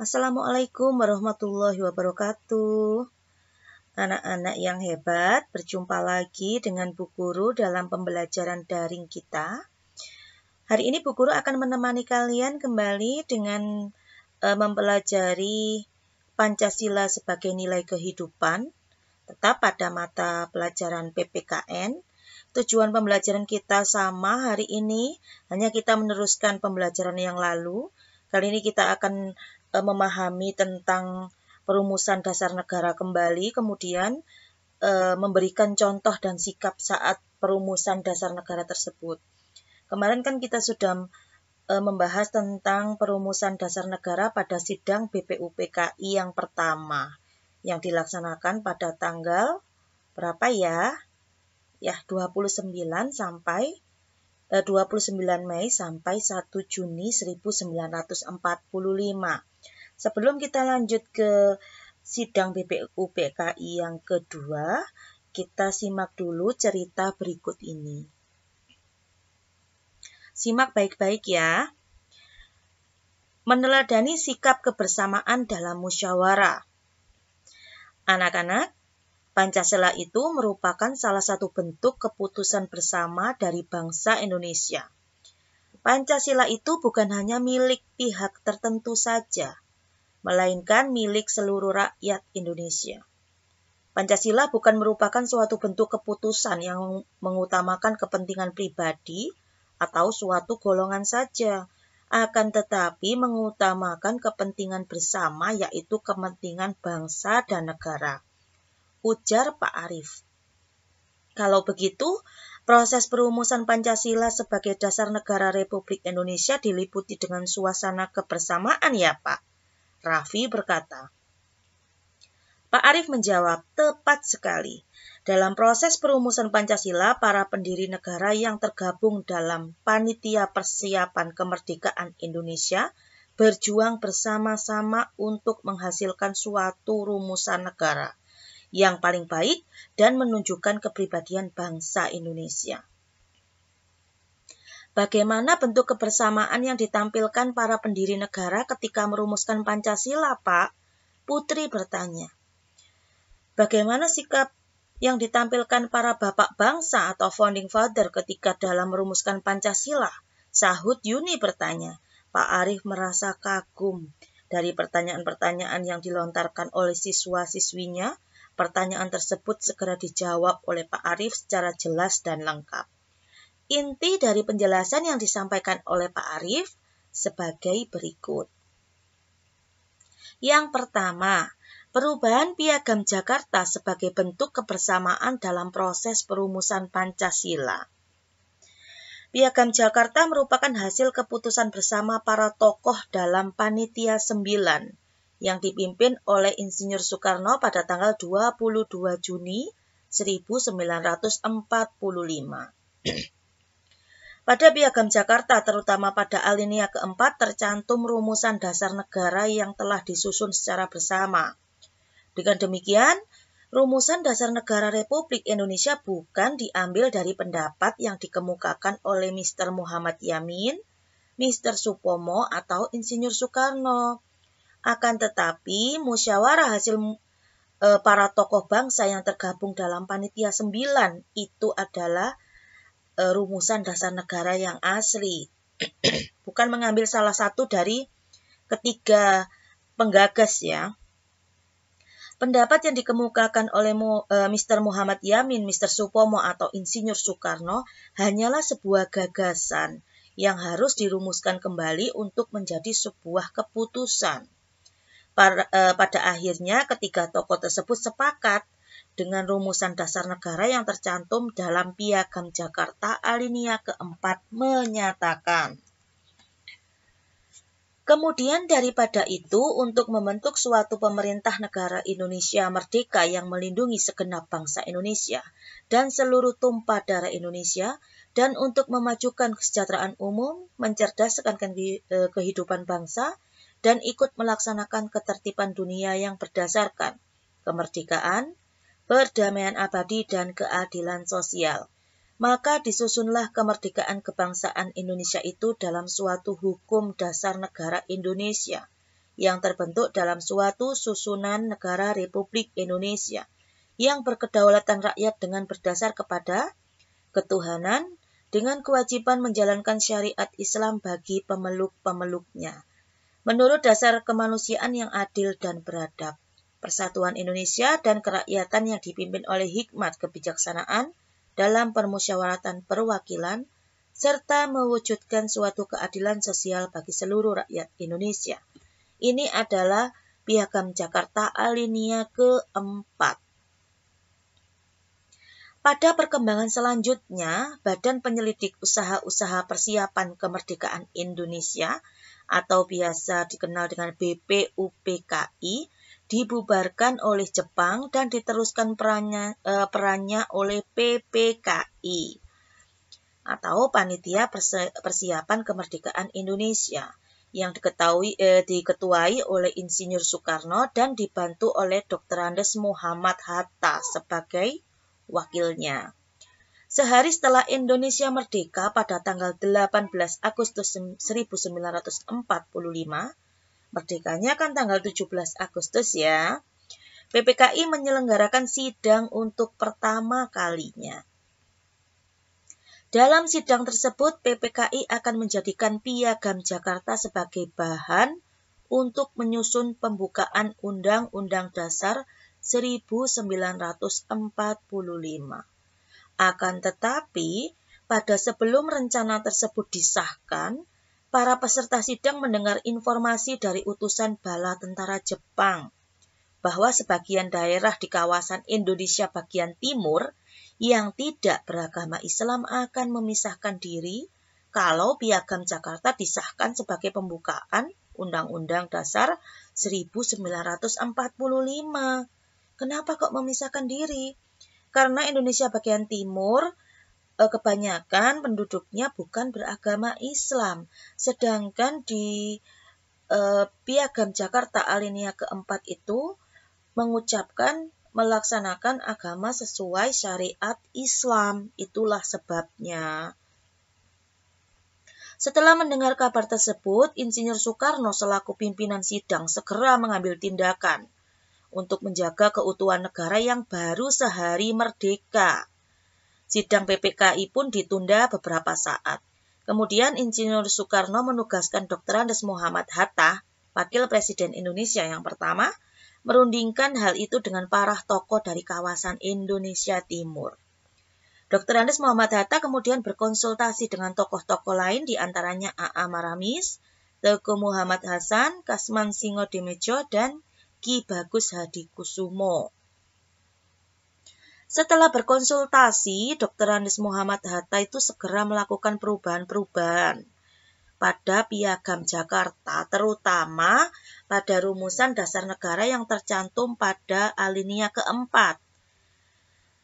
Assalamualaikum warahmatullahi wabarakatuh. Anak-anak yang hebat, berjumpa lagi dengan Bu Guru dalam pembelajaran daring kita. Hari ini Bu Guru akan menemani kalian kembali dengan mempelajari Pancasila sebagai nilai kehidupan, tetap pada mata pelajaran PPKN. Tujuan pembelajaran kita sama hari ini, hanya kita meneruskan pembelajaran yang lalu. Kali ini kita akan memahami tentang perumusan dasar negara kembali, kemudian memberikan contoh dan sikap saat perumusan dasar negara tersebut. Kemarin kan kita sudah membahas tentang perumusan dasar negara pada sidang BPUPKI yang pertama, yang dilaksanakan pada tanggal berapa ya? 29 Mei sampai 1 Juni 1945. Sebelum kita lanjut ke sidang BPUPKI yang kedua, kita simak dulu cerita berikut ini. Simak baik-baik ya. Meneladani sikap kebersamaan dalam musyawarah. Anak-anak, Pancasila itu merupakan salah satu bentuk keputusan bersama dari bangsa Indonesia. Pancasila itu bukan hanya milik pihak tertentu saja, melainkan milik seluruh rakyat Indonesia. Pancasila bukan merupakan suatu bentuk keputusan yang mengutamakan kepentingan pribadi atau suatu golongan saja, akan tetapi mengutamakan kepentingan bersama, yaitu kepentingan bangsa dan negara. Ujar Pak Arief. Kalau begitu, proses perumusan Pancasila sebagai dasar negara Republik Indonesia diliputi dengan suasana kebersamaan ya Pak? Raffi berkata. Pak Arief menjawab, tepat sekali. Dalam proses perumusan Pancasila, para pendiri negara yang tergabung dalam Panitia Persiapan Kemerdekaan Indonesia berjuang bersama-sama untuk menghasilkan suatu rumusan negara yang paling baik dan menunjukkan kepribadian bangsa Indonesia. Bagaimana bentuk kebersamaan yang ditampilkan para pendiri negara ketika merumuskan Pancasila, Pak? Putri bertanya. Bagaimana sikap yang ditampilkan para bapak bangsa atau founding father ketika dalam merumuskan Pancasila? Sahut Yuni bertanya. Pak Arief merasa kagum dari pertanyaan-pertanyaan yang dilontarkan oleh siswa-siswinya. Pertanyaan tersebut segera dijawab oleh Pak Arief secara jelas dan lengkap. Inti dari penjelasan yang disampaikan oleh Pak Arief sebagai berikut. Yang pertama, perubahan Piagam Jakarta sebagai bentuk kebersamaan dalam proses perumusan Pancasila. Piagam Jakarta merupakan hasil keputusan bersama para tokoh dalam Panitia 9 yang dipimpin oleh Insinyur Soekarno pada tanggal 22 Juni 1945. Pada Piagam Jakarta, terutama pada alinea keempat, tercantum rumusan dasar negara yang telah disusun secara bersama. Dengan demikian, rumusan dasar negara Republik Indonesia bukan diambil dari pendapat yang dikemukakan oleh Mr. Muhammad Yamin, Mr. Supomo, atau Insinyur Soekarno. Akan tetapi, musyawarah hasil para tokoh bangsa yang tergabung dalam Panitia 9 itu adalah rumusan dasar negara yang asli. Bukan mengambil salah satu dari ketiga penggagas ya. Pendapat yang dikemukakan oleh Mr. Muhammad Yamin, Mr. Supomo, atau Insinyur Soekarno hanyalah sebuah gagasan yang harus dirumuskan kembali untuk menjadi sebuah keputusan. Pada akhirnya ketiga tokoh tersebut sepakat dengan rumusan dasar negara yang tercantum dalam Piagam Jakarta alinea keempat menyatakan. Kemudian daripada itu, untuk membentuk suatu pemerintah negara Indonesia merdeka yang melindungi segenap bangsa Indonesia dan seluruh tumpah darah Indonesia, dan untuk memajukan kesejahteraan umum, mencerdaskan kehidupan bangsa, dan ikut melaksanakan ketertiban dunia yang berdasarkan kemerdekaan, perdamaian abadi, dan keadilan sosial. Maka disusunlah kemerdekaan kebangsaan Indonesia itu dalam suatu hukum dasar negara Indonesia yang terbentuk dalam suatu susunan negara Republik Indonesia yang berkedaulatan rakyat dengan berdasar kepada ketuhanan dengan kewajiban menjalankan syariat Islam bagi pemeluk-pemeluknya menurut dasar kemanusiaan yang adil dan beradab. Persatuan Indonesia dan kerakyatan yang dipimpin oleh hikmat kebijaksanaan dalam permusyawaratan perwakilan serta mewujudkan suatu keadilan sosial bagi seluruh rakyat Indonesia. Ini adalah Piagam Jakarta alinea keempat. Pada perkembangan selanjutnya, Badan Penyelidik Usaha-Usaha Persiapan Kemerdekaan Indonesia atau biasa dikenal dengan BPUPKI dibubarkan oleh Jepang dan diteruskan perannya oleh PPKI atau Panitia Persiapan Kemerdekaan Indonesia yang diketuai oleh Insinyur Soekarno dan dibantu oleh Dr. Andes Muhammad Hatta sebagai wakilnya. Sehari setelah Indonesia merdeka pada tanggal 18 Agustus 1945, merdekanya kan tanggal 17 Agustus ya, PPKI menyelenggarakan sidang untuk pertama kalinya. Dalam sidang tersebut, PPKI akan menjadikan Piagam Jakarta sebagai bahan untuk menyusun pembukaan Undang-Undang Dasar 1945. Akan tetapi, pada sebelum rencana tersebut disahkan, para peserta sidang mendengar informasi dari utusan bala tentara Jepang bahwa sebagian daerah di kawasan Indonesia bagian timur yang tidak beragama Islam akan memisahkan diri kalau Piagam Jakarta disahkan sebagai pembukaan Undang-Undang Dasar 1945. Kenapa kok memisahkan diri? Karena Indonesia bagian timur kebanyakan penduduknya bukan beragama Islam. Sedangkan di Piagam Jakarta alinea keempat itu mengucapkan melaksanakan agama sesuai syariat Islam. Itulah sebabnya. Setelah mendengar kabar tersebut, Insinyur Soekarno selaku pimpinan sidang segera mengambil tindakan untuk menjaga keutuhan negara yang baru sehari merdeka. Sidang PPKI pun ditunda beberapa saat. Kemudian Insinyur Soekarno menugaskan Dr. Andes Muhammad Hatta, Wakil Presiden Indonesia yang pertama, merundingkan hal itu dengan para tokoh dari kawasan Indonesia Timur. Dr. Andes Muhammad Hatta kemudian berkonsultasi dengan tokoh-tokoh lain diantaranya A.A. Maramis, Teguh Muhammad Hasan, Kasman Singodemejo, dan Ki Bagus Hadikusumo. Setelah berkonsultasi, Dr. Andes Muhammad Hatta itu segera melakukan perubahan-perubahan pada Piagam Jakarta, terutama pada rumusan dasar negara yang tercantum pada alinea keempat.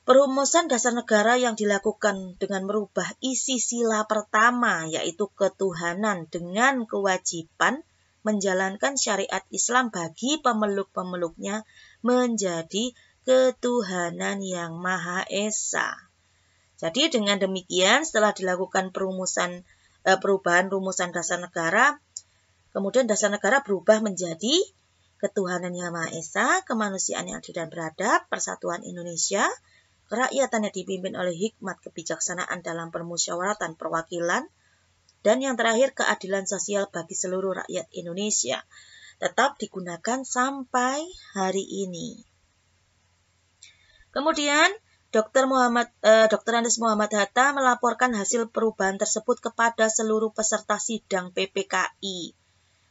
Perumusan dasar negara yang dilakukan dengan merubah isi sila pertama, yaitu ketuhanan dengan kewajiban menjalankan syariat Islam bagi pemeluk-pemeluknya menjadi ketuhanan yang Maha Esa. Jadi dengan demikian setelah dilakukan perubahan rumusan dasar negara, kemudian dasar negara berubah menjadi ketuhanan yang Maha Esa, kemanusiaan yang adil dan beradab, persatuan Indonesia, kerakyatan yang dipimpin oleh hikmat kebijaksanaan dalam permusyawaratan perwakilan, dan yang terakhir keadilan sosial bagi seluruh rakyat Indonesia tetap digunakan sampai hari ini. Kemudian Dr. Andes Muhammad Hatta melaporkan hasil perubahan tersebut kepada seluruh peserta sidang PPKI.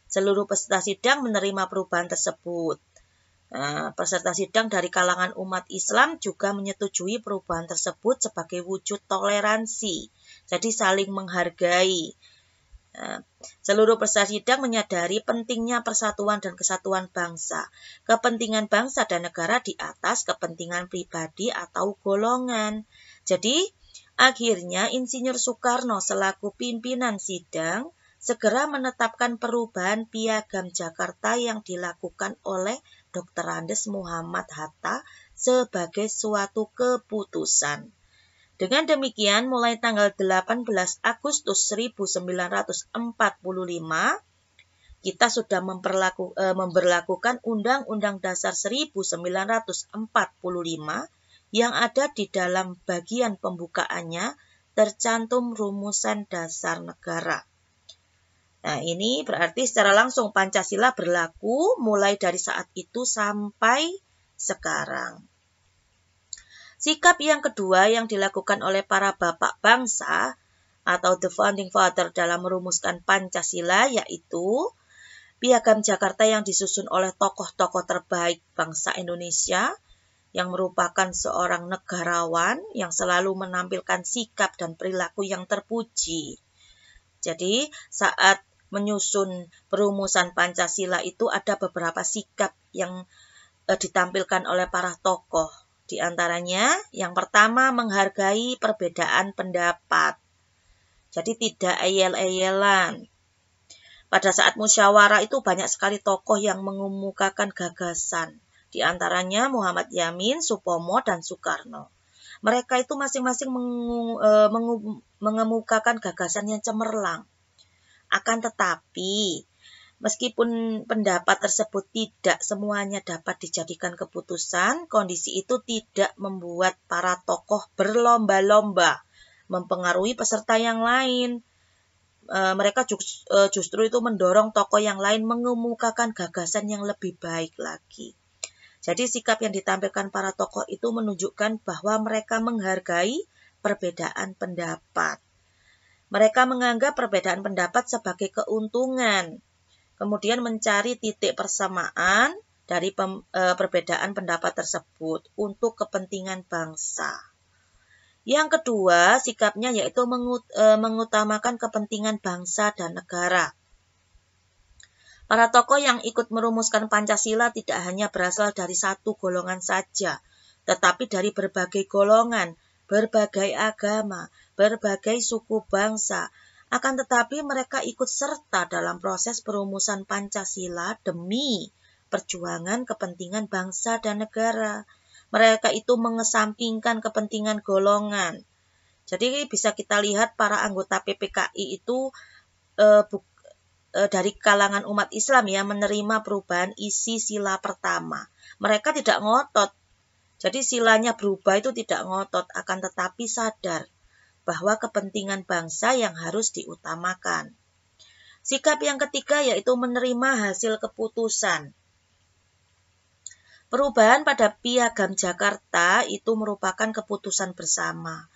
Seluruh peserta sidang menerima perubahan tersebut. Peserta sidang dari kalangan umat Islam juga menyetujui perubahan tersebut sebagai wujud toleransi, jadi saling menghargai. Seluruh peserta sidang menyadari pentingnya persatuan dan kesatuan bangsa, kepentingan bangsa dan negara di atas kepentingan pribadi atau golongan. Jadi, akhirnya Insinyur Soekarno selaku pimpinan sidang segera menetapkan perubahan Piagam Jakarta yang dilakukan oleh Dr. Andes Muhammad Hatta sebagai suatu keputusan. Dengan demikian, mulai tanggal 18 Agustus 1945, kita sudah memberlakukan Undang-Undang Dasar 1945 yang ada di dalam bagian pembukaannya tercantum rumusan dasar negara. Nah, ini berarti secara langsung Pancasila berlaku mulai dari saat itu sampai sekarang. Sikap yang kedua yang dilakukan oleh para bapak bangsa atau the founding father dalam merumuskan Pancasila yaitu Piagam Jakarta yang disusun oleh tokoh-tokoh terbaik bangsa Indonesia yang merupakan seorang negarawan yang selalu menampilkan sikap dan perilaku yang terpuji. Jadi saat menyusun perumusan Pancasila itu ada beberapa sikap yang ditampilkan oleh para tokoh. Di antaranya yang pertama menghargai perbedaan pendapat. Jadi tidak eyel-eyelan. Pada saat musyawarah itu banyak sekali tokoh yang mengemukakan gagasan. Di antaranya Muhammad Yamin, Supomo, dan Soekarno. Mereka itu masing-masing mengemukakan gagasan yang cemerlang. Akan tetapi, meskipun pendapat tersebut tidak semuanya dapat dijadikan keputusan, kondisi itu tidak membuat para tokoh berlomba-lomba mempengaruhi peserta yang lain. Mereka justru itu mendorong tokoh yang lain mengemukakan gagasan yang lebih baik lagi. Jadi sikap yang ditampilkan para tokoh itu menunjukkan bahwa mereka menghargai perbedaan pendapat. Mereka menganggap perbedaan pendapat sebagai keuntungan, kemudian mencari titik persamaan dari perbedaan pendapat tersebut untuk kepentingan bangsa. Yang kedua, sikapnya yaitu mengutamakan kepentingan bangsa dan negara. Para tokoh yang ikut merumuskan Pancasila tidak hanya berasal dari satu golongan saja, tetapi dari berbagai golongan, berbagai agama, berbagai suku bangsa. Akan tetapi mereka ikut serta dalam proses perumusan Pancasila demi perjuangan kepentingan bangsa dan negara. Mereka itu mengesampingkan kepentingan golongan. Jadi bisa kita lihat para anggota PPKI itu dari kalangan umat Islam ya menerima perubahan isi sila pertama. Mereka tidak ngotot. Jadi silanya berubah itu tidak ngotot, akan tetapi sadar bahwa kepentingan bangsa yang harus diutamakan. Sikap yang ketiga yaitu menerima hasil keputusan. Perubahan pada Piagam Jakarta itu merupakan keputusan bersama.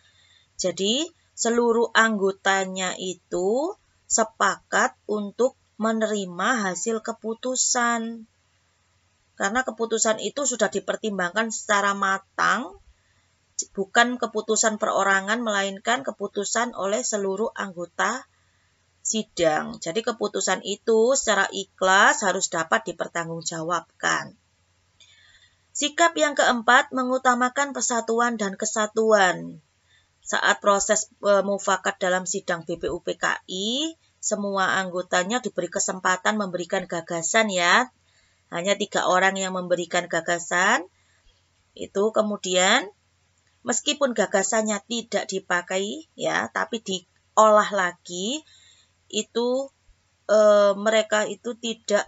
Jadi, seluruh anggotanya itu sepakat untuk menerima hasil keputusan. Karena keputusan itu sudah dipertimbangkan secara matang, bukan keputusan perorangan, melainkan keputusan oleh seluruh anggota sidang. Jadi, keputusan itu secara ikhlas harus dapat dipertanggungjawabkan. Sikap yang keempat mengutamakan persatuan dan kesatuan. Saat proses mufakat dalam sidang BPUPKI, semua anggotanya diberi kesempatan memberikan gagasan ya. Hanya 3 orang yang memberikan gagasan. Itu kemudian meskipun gagasannya tidak dipakai ya, tapi diolah lagi, itu mereka itu tidak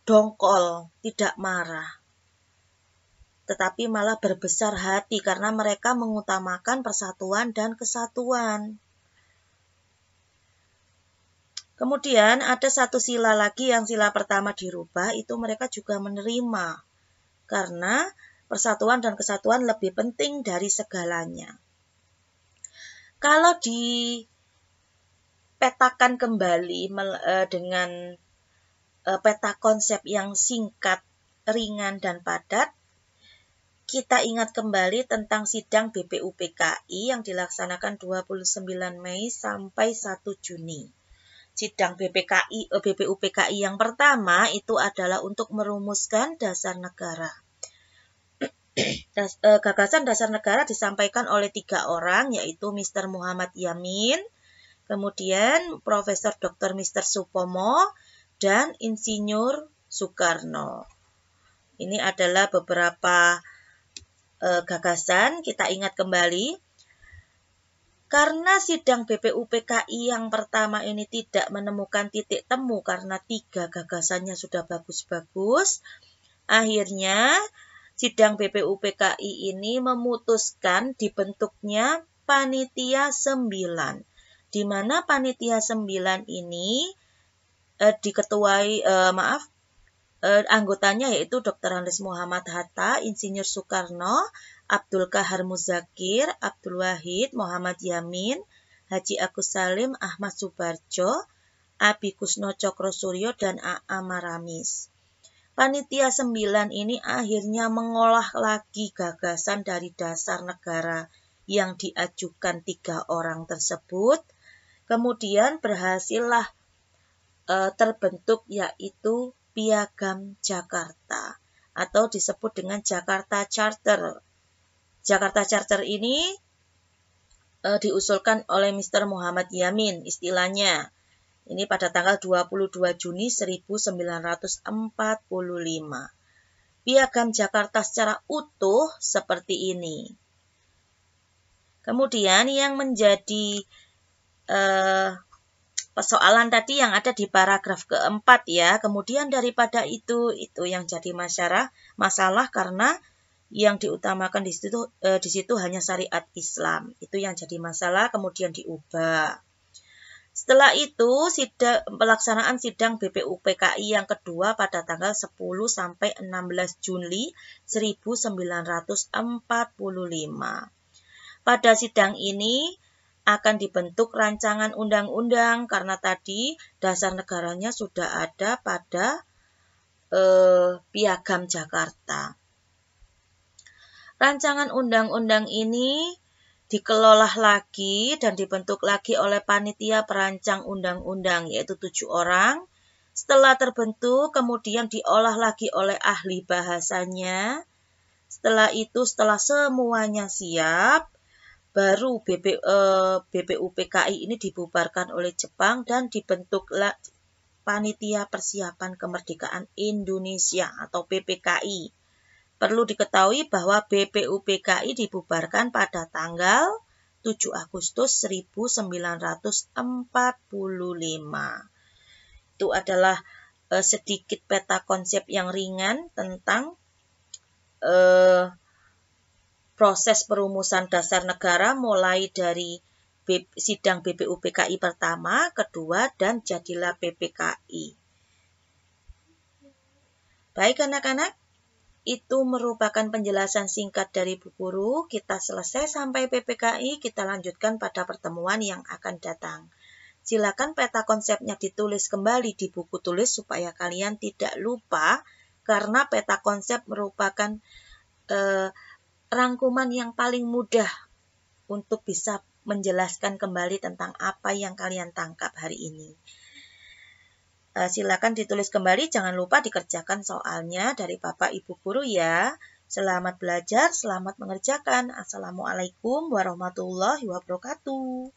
dongkol, tidak marah, tetapi malah berbesar hati karena mereka mengutamakan persatuan dan kesatuan. Kemudian ada satu sila lagi yang sila pertama dirubah, itu mereka juga menerima karena persatuan dan kesatuan lebih penting dari segalanya. Kalau dipetakan kembali dengan peta konsep yang singkat, ringan, dan padat, kita ingat kembali tentang sidang BPUPKI yang dilaksanakan 29 Mei sampai 1 Juni. Sidang BPUPKI yang pertama itu adalah untuk merumuskan dasar negara. Gagasan dasar negara disampaikan oleh 3 orang, yaitu Mr. Muhammad Yamin, kemudian Profesor Dr. Mr. Supomo, dan Insinyur Soekarno. Ini adalah beberapa gagasan, kita ingat kembali. Karena sidang BPUPKI yang pertama ini tidak menemukan titik temu karena 3 gagasannya sudah bagus-bagus, akhirnya sidang BPUPKI ini memutuskan dibentuknya Panitia 9, di mana Panitia 9 ini diketuai, anggotanya yaitu Dr. Andes Muhammad Hatta, Insinyur Soekarno, Abdul Qahar Muzakir, Abdul Wahid, Muhammad Yamin, Haji Agus Salim, Ahmad Subarjo, Abi Kusno Cokrosuryo, dan A.A. Maramis. Panitia 9 ini akhirnya mengolah lagi gagasan dari dasar negara yang diajukan 3 orang tersebut. Kemudian berhasillah terbentuk yaitu Piagam Jakarta atau disebut dengan Jakarta Charter. Jakarta Charter ini diusulkan oleh Mr. Muhammad Yamin istilahnya. Ini pada tanggal 22 Juni 1945. Piagam Jakarta secara utuh seperti ini. Kemudian yang menjadi persoalan tadi yang ada di paragraf keempat ya. Kemudian daripada itu yang jadi masalah karena yang diutamakan di situ hanya syariat Islam. Itu yang jadi masalah, kemudian diubah. Setelah itu pelaksanaan sidang BPUPKI yang kedua pada tanggal 10 sampai 16 Juli 1945. Pada sidang ini akan dibentuk rancangan undang-undang karena tadi dasar negaranya sudah ada pada Piagam Jakarta. Rancangan undang-undang ini dikelola lagi dan dibentuk lagi oleh panitia perancang undang-undang yaitu 7 orang. Setelah terbentuk kemudian diolah lagi oleh ahli bahasanya. Setelah itu setelah semuanya siap, baru BPUPKI ini dibubarkan oleh Jepang dan dibentuklah Panitia Persiapan Kemerdekaan Indonesia atau PPKI. Perlu diketahui bahwa BPUPKI dibubarkan pada tanggal 7 Agustus 1945. Itu adalah sedikit peta konsep yang ringan tentang proses perumusan dasar negara mulai dari sidang BPUPKI pertama, kedua, dan jadilah PPKI. Baik anak-anak, itu merupakan penjelasan singkat dari Bu Guru. Kita selesai sampai PPKI, kita lanjutkan pada pertemuan yang akan datang. Silakan peta konsepnya ditulis kembali di buku tulis supaya kalian tidak lupa, karena peta konsep merupakan rangkuman yang paling mudah untuk bisa menjelaskan kembali tentang apa yang kalian tangkap hari ini. Silakan ditulis kembali, jangan lupa dikerjakan soalnya dari Bapak Ibu Guru ya. Selamat belajar, selamat mengerjakan. Assalamualaikum warahmatullahi wabarakatuh.